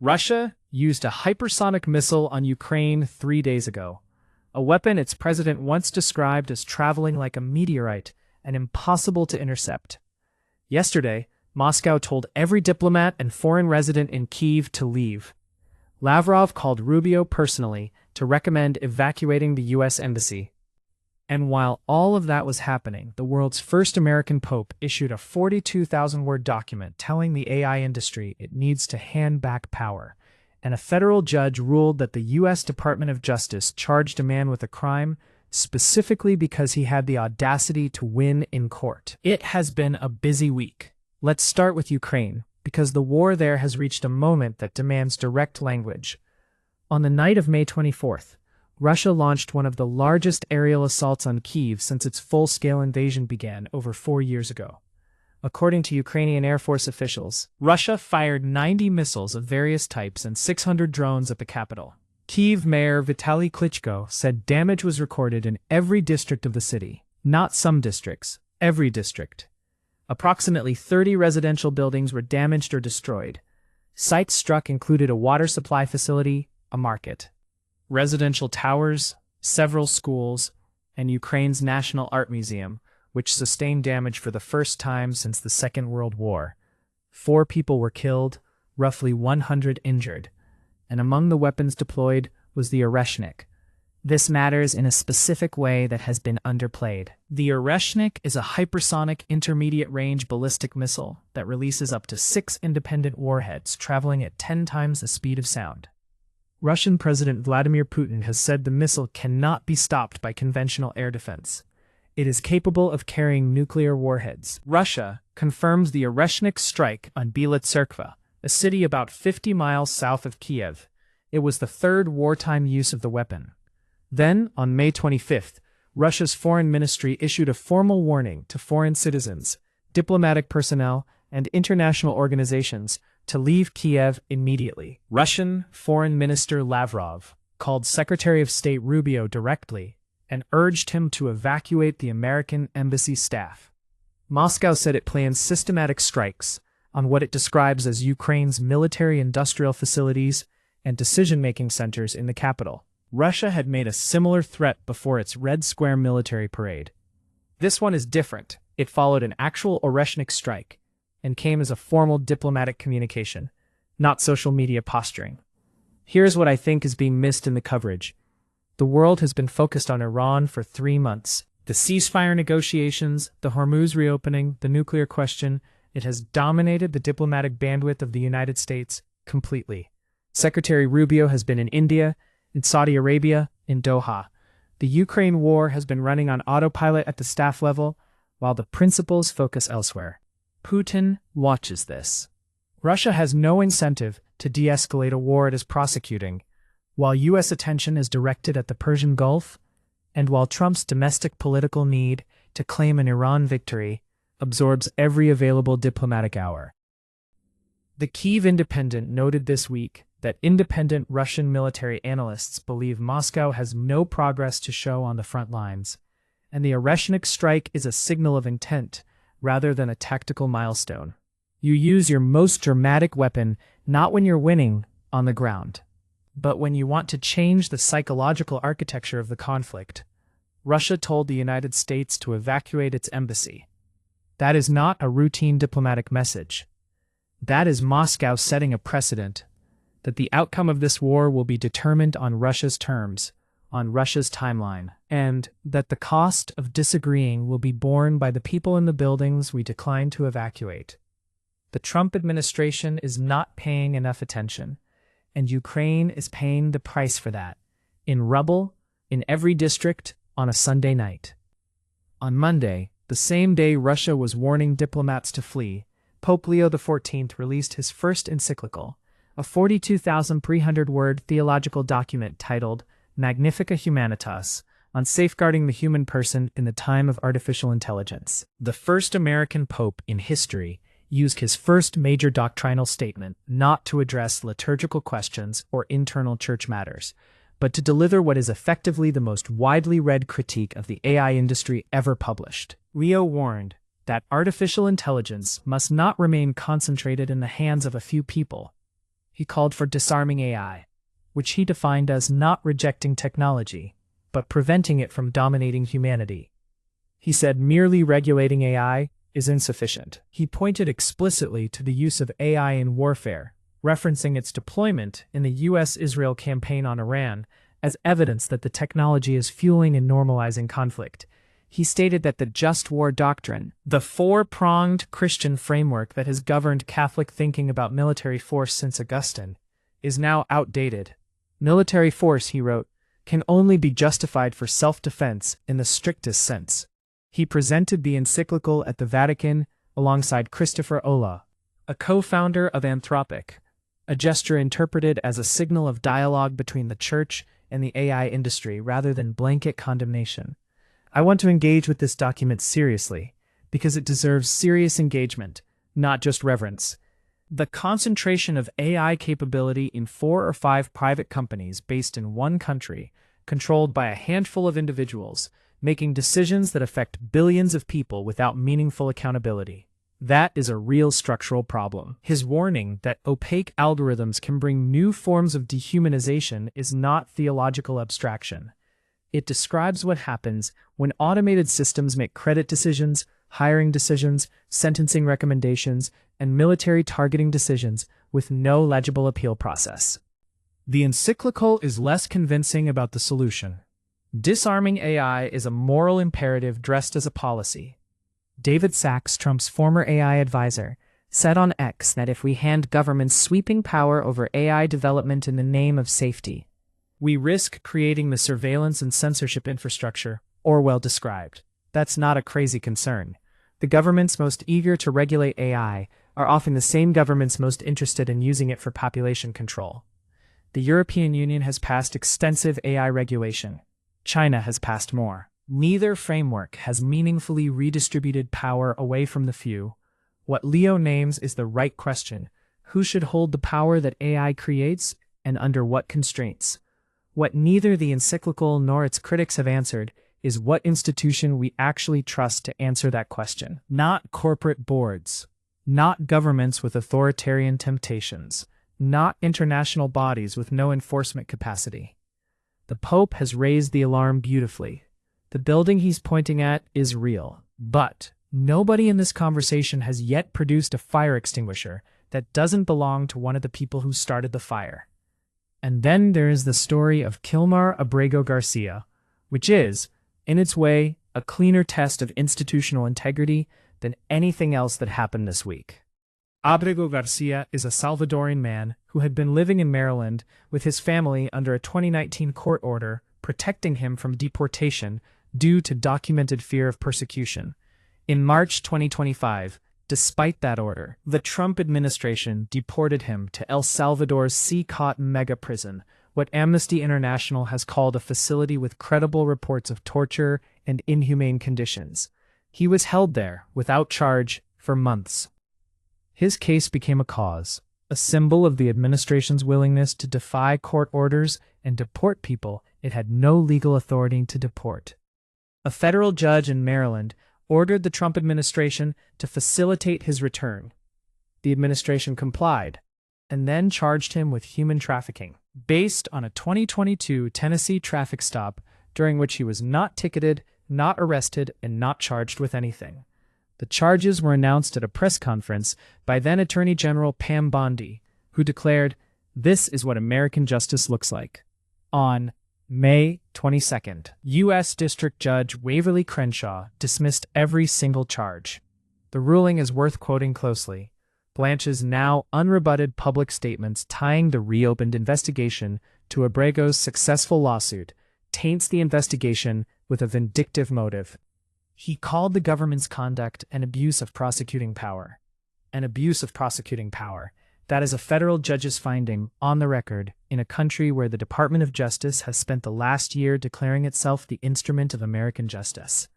Russia used a hypersonic missile on Ukraine 3 days ago, a weapon its president once described as traveling like a meteorite and impossible to intercept. Yesterday, Moscow told every diplomat and foreign resident in Kyiv to leave. Lavrov called Rubio personally to recommend evacuating the U.S. embassy. And while all of that was happening, the world's first American pope issued a 42,000-word document telling the AI industry it needs to hand back power, and a federal judge ruled that the U.S. Department of Justice charged a man with a crime specifically because he had the audacity to win in court. It has been a busy week. Let's start with Ukraine, because the war there has reached a moment that demands direct language. On the night of May 24th, Russia launched one of the largest aerial assaults on Kyiv since its full-scale invasion began over 4 years ago. According to Ukrainian Air Force officials, Russia fired 90 missiles of various types and 600 drones at the capital. Kyiv Mayor Vitaly Klitschko said damage was recorded in every district of the city. Not some districts, every district. Approximately 30 residential buildings were damaged or destroyed. Sites struck included a water supply facility, a market, residential towers, several schools, and Ukraine's National Art Museum, which sustained damage for the first time since the Second World War. 4 people were killed, roughly 100 injured, and among the weapons deployed was the Oresnik. This matters in a specific way that has been underplayed. The Oresnik is a hypersonic intermediate-range ballistic missile that releases up to 6 independent warheads traveling at 10 times the speed of sound. Russian President Vladimir Putin has said the missile cannot be stopped by conventional air defense. It is capable of carrying nuclear warheads. Russia confirms the Oresnik strike on Bila Tserkva, a city about 50 miles south of Kyiv. It was the third wartime use of the weapon. Then, on May 25th, Russia's foreign ministry issued a formal warning to foreign citizens, diplomatic personnel, and international organizations to leave Kyiv immediately. Russian Foreign Minister Lavrov called Secretary of State Rubio directly and urged him to evacuate the American embassy staff. Moscow said it plans systematic strikes on what it describes as Ukraine's military-industrial facilities and decision-making centers in the capital. Russia had made a similar threat before its Red Square military parade. This one is different. It followed an actual Oresnik strike and came as a formal diplomatic communication, not social media posturing. Here's what I think is being missed in the coverage. The world has been focused on Iran for 3 months. The ceasefire negotiations, the Hormuz reopening, the nuclear question, it has dominated the diplomatic bandwidth of the United States completely. Secretary Rubio has been in India, in Saudi Arabia, in Doha. The Ukraine war has been running on autopilot at the staff level, while the principals focus elsewhere. Putin watches this. Russia has no incentive to de-escalate a war it is prosecuting, while U.S. attention is directed at the Persian Gulf, and while Trump's domestic political need to claim an Iran victory absorbs every available diplomatic hour. The Kyiv Independent noted this week that independent Russian military analysts believe Moscow has no progress to show on the front lines, and the Oresnik strike is a signal of intent rather than a tactical milestone. You use your most dramatic weapon not when you're winning on the ground, but when you want to change the psychological architecture of the conflict. Russia told the United States to evacuate its embassy. That is not a routine diplomatic message. That is Moscow setting a precedent that the outcome of this war will be determined on Russia's terms, on Russia's timeline, and that the cost of disagreeing will be borne by the people in the buildings we decline to evacuate. The Trump administration is not paying enough attention, and Ukraine is paying the price for that, in rubble, in every district, on a Sunday night. On Monday, the same day Russia was warning diplomats to flee, Pope Leo XIV released his first encyclical, a 42,300-word theological document titled Magnifica Humanitas, on safeguarding the human person in the time of artificial intelligence. The first American pope in history used his first major doctrinal statement not to address liturgical questions or internal church matters, but to deliver what is effectively the most widely read critique of the AI industry ever published. Leo warned that artificial intelligence must not remain concentrated in the hands of a few people. He called for disarming AI, which he defined as not rejecting technology, but preventing it from dominating humanity. He said merely regulating AI is insufficient. He pointed explicitly to the use of AI in warfare, referencing its deployment in the U.S.-Israel campaign on Iran as evidence that the technology is fueling and normalizing conflict. He stated that the just war doctrine, the four-pronged Christian framework that has governed Catholic thinking about military force since Augustine, is now outdated. Military force, he wrote, can only be justified for self-defense in the strictest sense. He presented the Encyclical at the Vatican alongside Christopher Olah, a co-founder of Anthropic, a gesture interpreted as a signal of dialogue between the Church and the AI industry rather than blanket condemnation. I want to engage with this document seriously, because it deserves serious engagement, not just reverence. The concentration of AI capability in 4 or 5 private companies based in one country, controlled by a handful of individuals, making decisions that affect billions of people without meaningful accountability. That is a real structural problem. His warning that opaque algorithms can bring new forms of dehumanization is not theological abstraction. It describes what happens when automated systems make credit decisions, hiring decisions, sentencing recommendations, and military targeting decisions with no legible appeal process. The Encyclical is less convincing about the solution. Disarming AI is a moral imperative dressed as a policy. David Sachs, Trump's former AI advisor, said on X that if we hand governments sweeping power over AI development in the name of safety, we risk creating the surveillance and censorship infrastructure Orwell described. That's not a crazy concern. The governments most eager to regulate AI are often the same governments most interested in using it for population control. The European Union has passed extensive AI regulation. China has passed more. Neither framework has meaningfully redistributed power away from the few. What Leo names is the right question: who should hold the power that AI creates, and under what constraints? What neither the Encyclical nor its critics have answered is what institution we actually trust to answer that question. Not corporate boards, not governments with authoritarian temptations, not international bodies with no enforcement capacity. The Pope has raised the alarm beautifully. The building he's pointing at is real, but nobody in this conversation has yet produced a fire extinguisher that doesn't belong to one of the people who started the fire. And then there is the story of Kilmar Abrego Garcia, which is, in its way, a cleaner test of institutional integrity than anything else that happened this week. Abrego Garcia is a Salvadoran man who had been living in Maryland with his family under a 2019 court order protecting him from deportation due to documented fear of persecution. In March 2025, despite that order, the Trump administration deported him to El Salvador's CCOT mega prison, what Amnesty International has called a facility with credible reports of torture and inhumane conditions. He was held there, without charge, for months. His case became a cause, a symbol of the administration's willingness to defy court orders and deport people it had no legal authority to deport. A federal judge in Maryland ordered the Trump administration to facilitate his return. The administration complied, and then charged him with human trafficking, based on a 2022 Tennessee traffic stop during which he was not ticketed, not arrested, and not charged with anything. The charges were announced at a press conference by then Attorney General Pam Bondi, who declared, "This is what American justice looks like." On May 22nd, U.S. District Judge Waverly Crenshaw dismissed every single charge. The ruling is worth quoting closely. Blanche's now unrebutted public statements tying the reopened investigation to Abrego's successful lawsuit taints the investigation with a vindictive motive. He called the government's conduct an abuse of prosecuting power. An abuse of prosecuting power. That is a federal judge's finding, on the record, in a country where the Department of Justice has spent the last year declaring itself the instrument of American justice.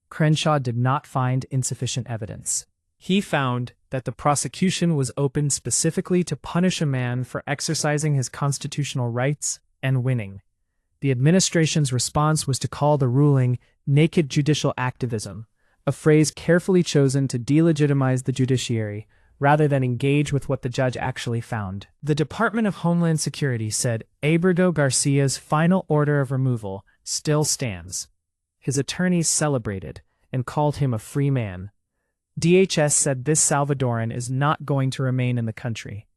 Crenshaw did not find insufficient evidence. He found that the prosecution was opened specifically to punish a man for exercising his constitutional rights and winning. The administration's response was to call the ruling naked judicial activism, a phrase carefully chosen to delegitimize the judiciary, rather than engage with what the judge actually found. The Department of Homeland Security said Abrego Garcia's final order of removal still stands. His attorneys celebrated and called him a free man. DHS said this Salvadoran is not going to remain in the country.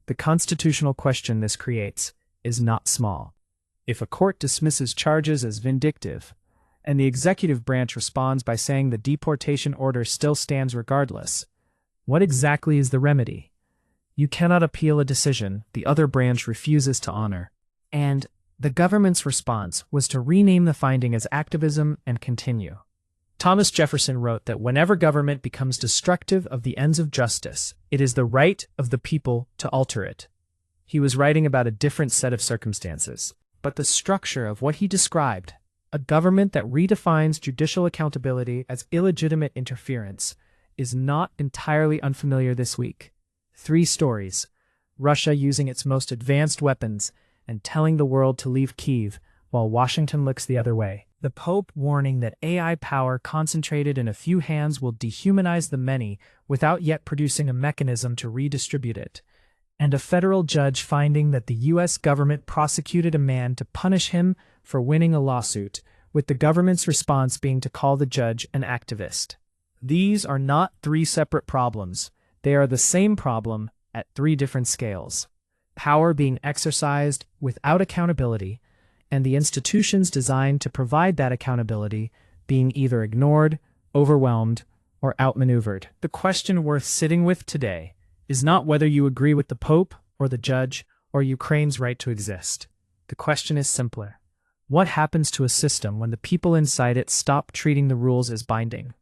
The constitutional question this creates is not small. If a court dismisses charges as vindictive, and the executive branch responds by saying the deportation order still stands regardless, what exactly is the remedy? You cannot appeal a decision the other branch refuses to honor. And the government's response was to rename the finding as activism and continue. Thomas Jefferson wrote that whenever government becomes destructive of the ends of justice, it is the right of the people to alter it. He was writing about a different set of circumstances, but the structure of what he described, a government that redefines judicial accountability as illegitimate interference, is not entirely unfamiliar this week. 3 stories: Russia using its most advanced weapons and telling the world to leave Kyiv while Washington looks the other way. The Pope warning that AI power concentrated in a few hands will dehumanize the many without yet producing a mechanism to redistribute it. And a federal judge finding that the U.S. government prosecuted a man to punish him for winning a lawsuit, with the government's response being to call the judge an activist. These are not 3 separate problems. They are the same problem at 3 different scales. Power being exercised without accountability, and the institutions designed to provide that accountability being either ignored, overwhelmed, or outmaneuvered. The question worth sitting with today is not whether you agree with the Pope or the judge or Ukraine's right to exist. The question is simpler. What happens to a system when the people inside it stop treating the rules as binding?